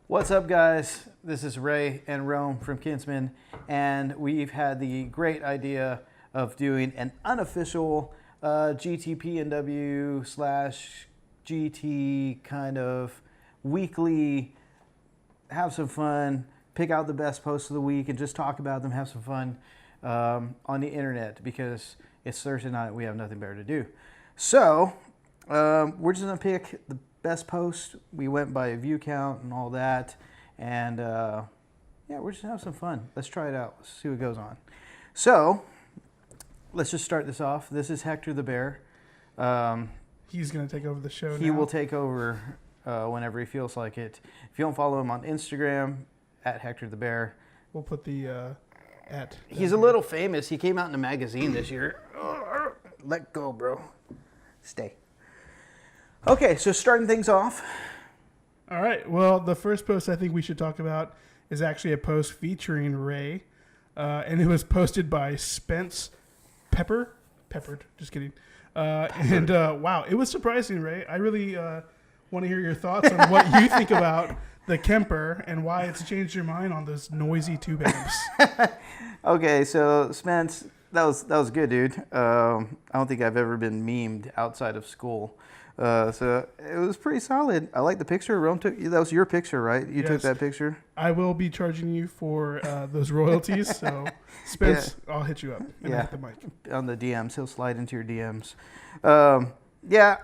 What's up, guys? This is Ray and Rome from Kinsmen, and we've had the great idea of doing an unofficial GTPNW / GT kind of weekly, have some fun, pick out the best posts of the week, and just talk about them, have some fun on the internet, because it's Thursday night, we have nothing better to do. So, we're just going to pick the best post. We went by a view count and all that, and yeah, we're just gonna have some fun. Let's try it out. Let's see what goes on. So let's just start this off. This is Hector the Bear. He's gonna take over the show. He will take over whenever he feels like it. If you don't follow him on Instagram, at Hector the Bear. We'll put the at. He's a little famous. He came out in a magazine this year. Let go, bro. Stay. Okay, so starting things off. All right. Well, the first post I think we should talk about is actually a post featuring Ray, and it was posted by Spence Peppered. Just kidding. And wow, it was surprising, Ray. I really want to hear your thoughts on what you think about the Kemper and why it's changed your mind on those noisy tube amps. Okay, so Spence, that was good, dude. I don't think I've ever been memed outside of school. So it was pretty solid. I like the picture. Rome that was your picture, right? You took that picture. I will be charging you for those royalties. So Spence, yeah. I'll hit you up and hit the mic. On the DMs. He'll slide into your DMs. Yeah,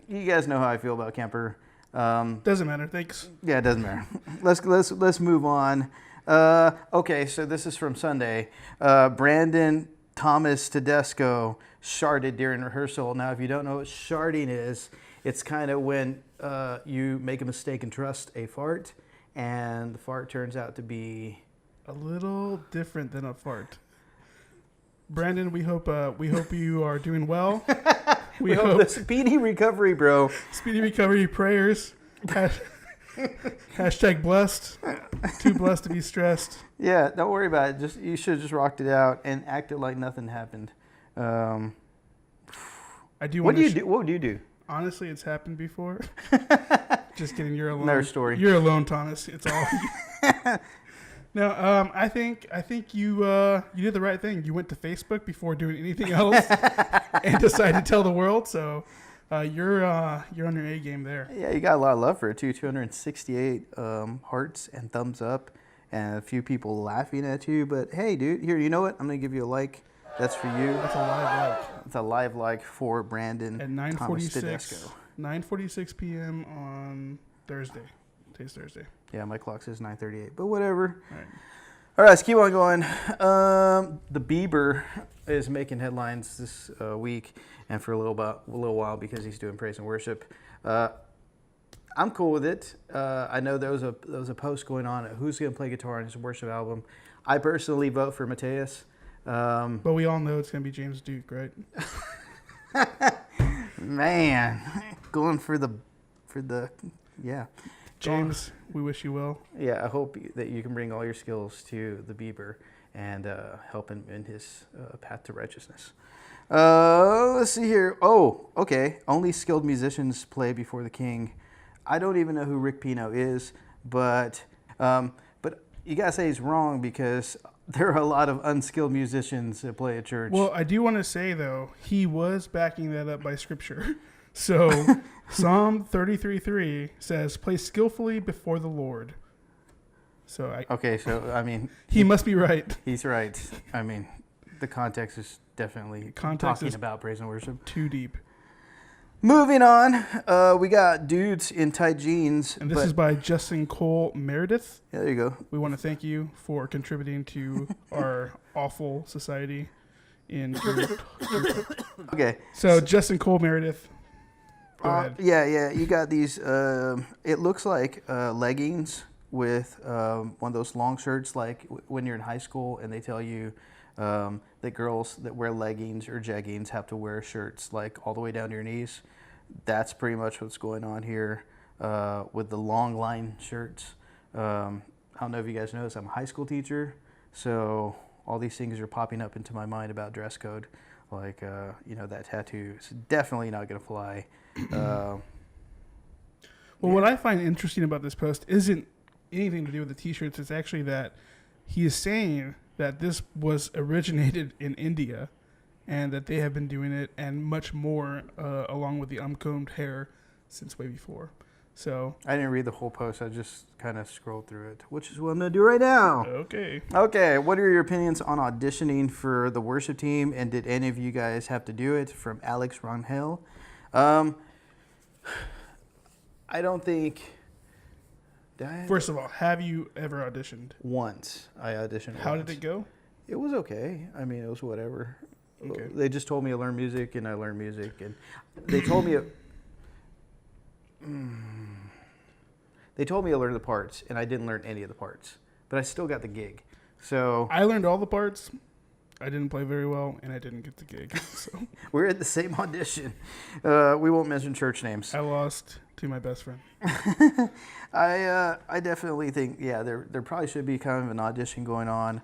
you guys know how I feel about Kemper. Doesn't matter. Thanks. Yeah, it doesn't matter. Let's move on. Okay, so this is from Sunday. Brandon Thomas Tedesco sharded during rehearsal. Now, if you don't know what sharding is, it's kind of when you make a mistake and trust a fart, and the fart turns out to be a little different than a fart. Brandon, we hope you are doing well. We hope the speedy recovery, bro. Speedy recovery prayers. Hashtag blessed. Too blessed to be stressed. Yeah, don't worry about it. You should have just rocked it out and acted like nothing happened. I do. What would you do? Honestly, it's happened before. Just kidding. You're alone. Another story. You're alone, Thomas. It's all. No, I think you did the right thing. You went to Facebook before doing anything else and decided to tell the world. So you're on your A game there. Yeah, you got a lot of love for it too. 268 hearts and thumbs up, and a few people laughing at you. But hey, dude, here, you know what? I'm gonna give you a like. That's for you. That's a live like. It's a live like for Brandon at 9:46 p.m. on Thursday. Today's Thursday. Yeah, my clock says 9:38, but whatever. All right. All right, let's keep on going. The Bieber is making headlines this week and for a little while because he's doing praise and worship. I'm cool with it. I know there was a post going on at who's going to play guitar on his worship album. I personally vote for Mateus. But we all know it's going to be James Duke, right? Man, going for the yeah. James, we wish you well. Yeah, I hope that you can bring all your skills to the Bieber and help him in his path to righteousness. Let's see here. Oh, okay. Only skilled musicians play before the king. I don't even know who Rick Pino is, but you gotta say he's wrong because there are a lot of unskilled musicians that play at church. Well, I do want to say, though, he was backing that up by Scripture. So Psalm 33:3 says, play skillfully before the Lord. So I mean... he must be right. He's right. I mean, the context is definitely talking about praise and worship. Too deep. Moving on, we got Dudes in Tight Jeans. And this is by Justin Cole Meredith. Yeah, there you go. We want to thank you for contributing to our awful society in Okay. So Justin Cole Meredith. Go ahead. Yeah. You got these, it looks like leggings with one of those long shirts like when you're in high school and they tell you that girls that wear leggings or jeggings have to wear shirts like all the way down to your knees. That's pretty much what's going on here with the long line shirts. I don't know if you guys noticed, I'm a high school teacher, so all these things are popping up into my mind about dress code. Like, that tattoo is definitely not going to fly. Well, what I find interesting about this post isn't anything to do with the T-shirts. It's actually that he is saying that this was originated in India, and that they have been doing it and much more along with the uncombed hair since way before. So I didn't read the whole post. I just kind of scrolled through it, which is what I'm going to do right now. okay. Okay, what are your opinions on auditioning for the worship team, and did any of you guys have to do it? From Alex Rangel. I don't think... First of all, have you ever auditioned? Once. I auditioned How once. did it go? It was okay. I mean, it was whatever. Okay. They just told me to learn music, and I learned music. And they told me... They told me to learn the parts, and I didn't learn any of the parts. But I still got the gig. So I learned all the parts. I didn't play very well, and I didn't get the gig. So we're at the same audition. We won't mention church names. I lost to my best friend. I definitely think, yeah, there probably should be kind of an audition going on.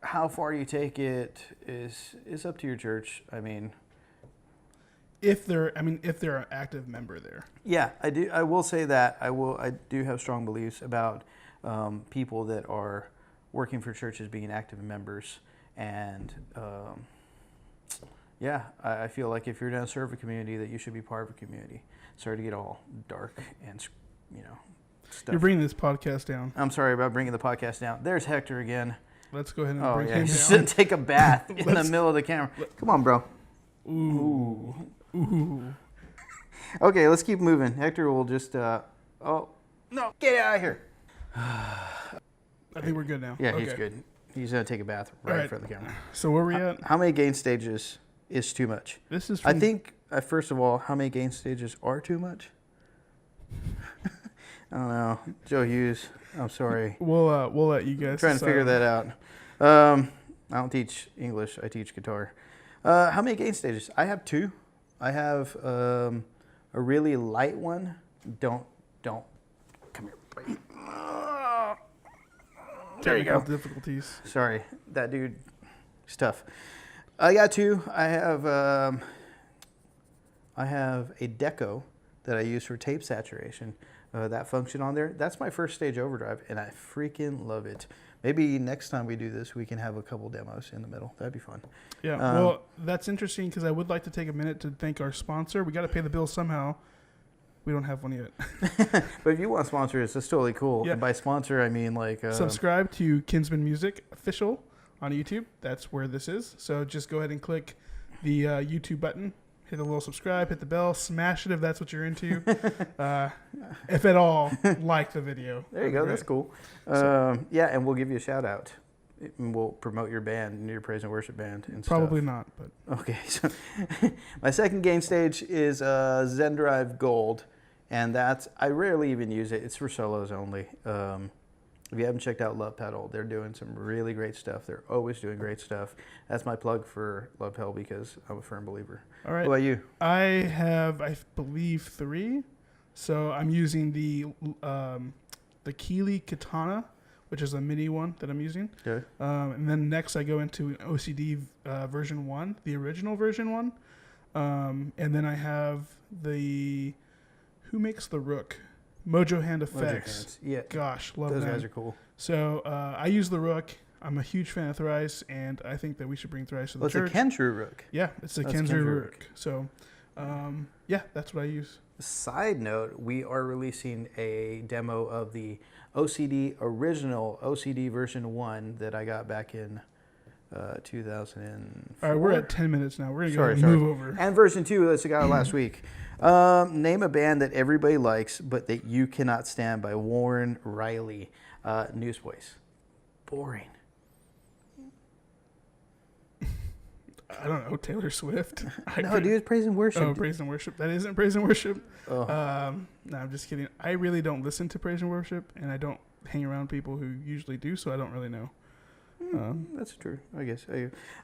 How far you take it is up to your church. I mean, if they're an active member there. Yeah, I do. I will say that I do have strong beliefs about people that are working for churches being active members, and yeah, I feel like if you're going to serve a community, that you should be part of a community. Sorry to get all dark and stuff. You're bringing this podcast down. I'm sorry about bringing the podcast down. There's Hector again. Let's go ahead and bring him he's down. gonna take a bath in the middle of the camera. Come on, bro. Ooh. Okay, let's keep moving. Hector will just. Oh no! Get out of here. I think we're good now. Yeah, okay. he's good. He's gonna take a bath right in front of the camera. So where are we at? How many gain stages is too much? This is. I think first of all, how many gain stages are too much? I don't know, Joe Hughes. I'm sorry. We'll let you guys. Trying to figure that out. I don't teach English. I teach guitar. How many gain stages? I have 2. I have a really light one. Don't. Come here. Wait. There you go. Difficulties. Sorry, that dude is tough. I got 2. I have a deco that I use for tape saturation. That function on there. That's my first stage overdrive, and I freaking love it. Maybe next time we do this, we can have a couple demos in the middle. That'd be fun. Yeah, well, that's interesting because I would like to take a minute to thank our sponsor. We got to pay the bill somehow. We don't have one yet. But if you want to sponsor us, that's totally cool. Yeah. And by sponsor, I mean like... subscribe to Kinsmen Music Official on YouTube. That's where this is. So just go ahead and click the YouTube button. Hit the little subscribe, hit the bell, smash it if that's what you're into. If at all, like the video. There you go. That's cool. Yeah, and we'll give you a shout out. And we'll promote your band, your praise and worship band. And Probably stuff. not, but okay. So my second gain stage is Zen Drive Gold, and I rarely even use it. It's for solos only. If you haven't checked out Love Pedal, they're doing some really great stuff. They're always doing great stuff. That's my plug for Love Pedal because I'm a firm believer. all right. What about you? I have, I believe, 3. So I'm using the Keeley Katana, which is a mini one that I'm using. Okay. And then next I go into an OCD version 1, the original version 1. And then I have the, who makes the Rook? Mojo Hand Effects. Yeah. Gosh, love Those them. guys are cool. So I use the Rook. I'm a huge fan of Thrice, and I think that we should bring Thrice to the church. It's a Kensrue Rook. Yeah, it's a Kensrue Rook. So, yeah, that's what I use. Side note, we are releasing a demo of the original OCD version 1 that I got back in 2004. All right, we're at 10 minutes now. We're going to go move over. And version 2 that I got last week. Name a band that everybody likes, but that you cannot stand, by Warren Riley. Newsboys. Boring. I don't know, Taylor Swift. No, dude, it's praise and worship. Oh, praise and worship. That isn't praise and worship. Oh. No, I'm just kidding. I really don't listen to praise and worship, and I don't hang around people who usually do, so I don't really know. That's true, I guess.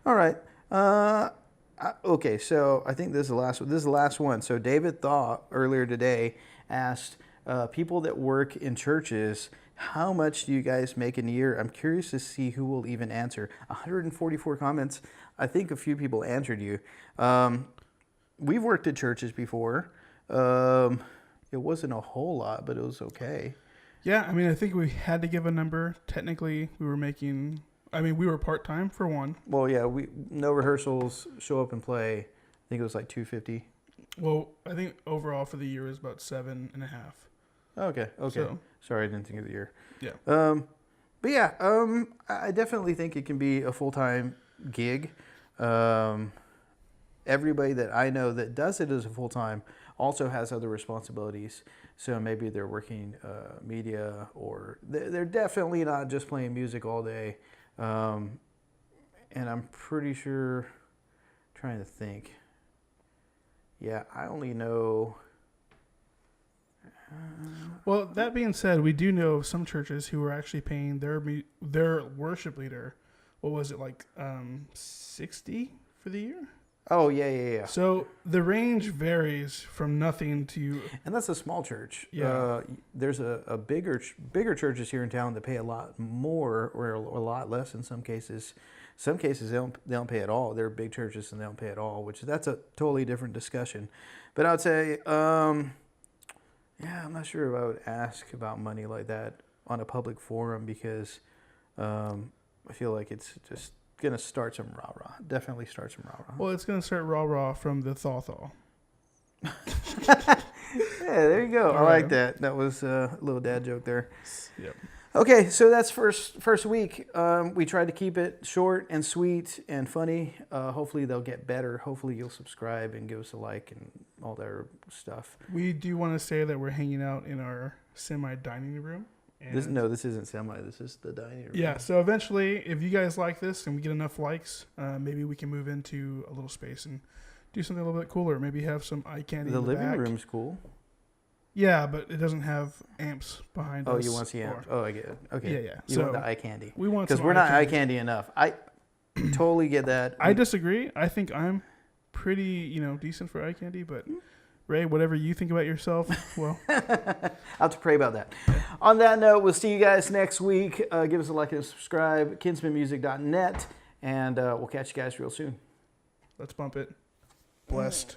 All right. Okay, so I think this is the last one. This is the last one. So David Thaw earlier today asked people that work in churches, how much do you guys make in a year? I'm curious to see who will even answer. 144 comments. I think a few people answered you. We've worked at churches before. It wasn't a whole lot, but it was okay. Yeah, I mean, I think we had to give a number. Technically, we were part-time for one. Well, yeah, no rehearsals, show up and play. I think it was like $250. Well, I think overall for the year was about 7.5. Okay. So, Sorry, I didn't think of the year. yeah. But yeah, I definitely think it can be a full-time gig. Everybody that I know that does it as a full-time also has other responsibilities. So maybe they're working media, or they're definitely not just playing music all day. And I'm pretty sure, trying to think. Yeah, I only know. Well, that being said, we do know of some churches who are actually paying their worship leader, what was it, like $60 for the year? Oh, yeah. So the range varies from nothing to... And that's a small church. Yeah. There's a bigger churches here in town that pay a lot more, or a lot less in some cases. Some cases they don't pay at all. They're big churches and they don't pay at all, which that's a totally different discussion. But I would say, yeah, I'm not sure if I would ask about money like that on a public forum, because I feel like it's just going to start some rah-rah. Definitely start some rah-rah. Well, it's going to start rah-rah from the thaw-thaw. Yeah, there you go. I All like right. that. That was a little dad joke there. Yep. Okay, so that's first week. We tried to keep it short and sweet and funny. Hopefully they'll get better. Hopefully you'll subscribe and give us a like and all that stuff. We do want to say that we're hanging out in our semi-dining room. This isn't semi. This is the dining room. Yeah, so eventually, if you guys like this and we get enough likes, maybe we can move into a little space and do something a little bit cooler. Maybe have some eye candy The in the living back. room's cool. Yeah, but it doesn't have amps behind us. Oh, you want to see amps? Oh, I get it. Okay. Yeah. You want the eye candy. We want because some we're not eye candy. candy enough. I totally get that. I disagree. I think I'm pretty, decent for eye candy, but Ray, whatever you think about yourself, well. I'll have to pray about that. On that note, we'll see you guys next week. Give us a like and subscribe, kinsmanmusic.net, and we'll catch you guys real soon. Let's bump it. Blessed.